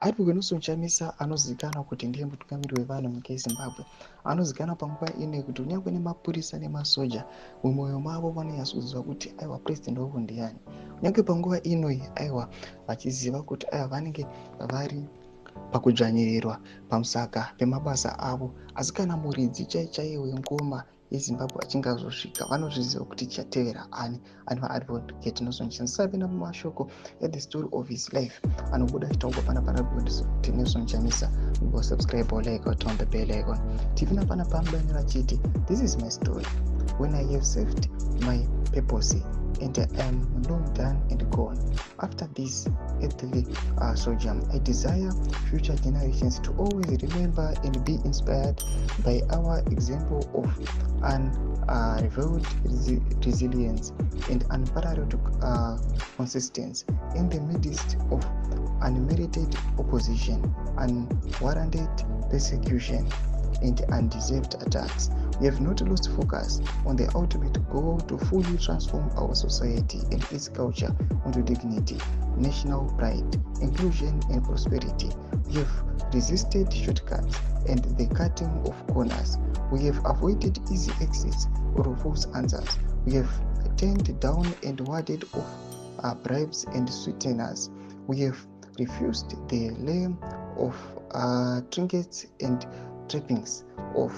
Harry Nelson Chamisa anozikanwa kuti ndiye mutungamiri wevanhu munyika yeZimbabwe. Anozikanwa panguva ino kuti kunyangwe nemapurisa nemasoja mumwoyo mavo vanonyatsoziva kuti aiwa purezidendi wavo ndiani. Kunyange panguva ino aiwa vachiziva kuti aiwa vanenge vari pakudzvanyirirwa pamusaka pemabasa avo. Asi kana muridzi chaiye wengoma yeZimbabwe achinge azosvika, vanozviziva kuti chatevera ani advocate Nelson Chamisa. Tisapinda mumashoko The Story of His Life anobuda achitaurwa pana kuti Nelson Chamisa. Go subscribe or like or turn the bell icon. Tivina pana pambanyira chiti, this is my story. When I have saved my purpose and I am long done and gone. After this earthly sojourn, I desire future generations to always remember and be inspired by our example of unrivaled resilience and unparalleled consistency in the midst of unmerited opposition, unwarranted persecution, and undeserved attacks. We have not lost focus on the ultimate goal to fully transform our society and its culture into dignity, national pride, inclusion, and prosperity. We have resisted shortcuts and the cutting of corners. We have avoided easy exits or false answers. We have turned down and warded off bribes and sweeteners. We have refused the lame of trinkets and trappings of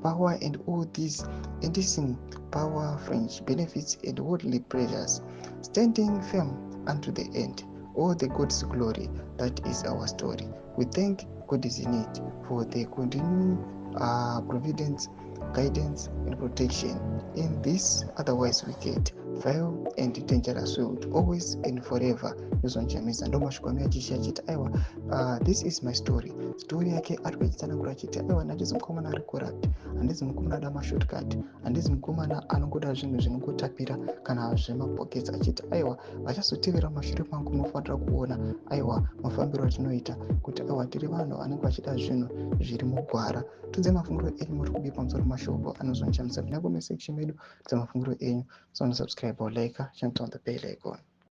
power and all these enticing power, fringe benefits, and worldly pleasures, standing firm unto the end. All the God's glory, that is our story. We thank God is in it for the continued providence, guidance, and protection in this otherwise wicked, vile, and dangerous world, always and forever. Nelson Chamisa ndo mashukwani achisha chiti aiwa, this is my story. Story yake ari kuchitsanangura chiti aiwa, handizi mukomana ari corrupt, handizi mukomana ada mashortcut, handizi mukomana anongoda zvinhu zvinongotapira kana zvemapokets, achiti aiwa vachazotevera mashure mangu munofanira kuona aiwa mafambiro atinoita kuti aiwa tiri vanhu vanenge vachida zvinhu zviri mugwara. Tudze mafungiro enyu muri kubika pamusoro pemashoko anozonjamisa kunyange musection medu. Tudze mafungiro enyu, so subscribe or like, turn on the bell icon.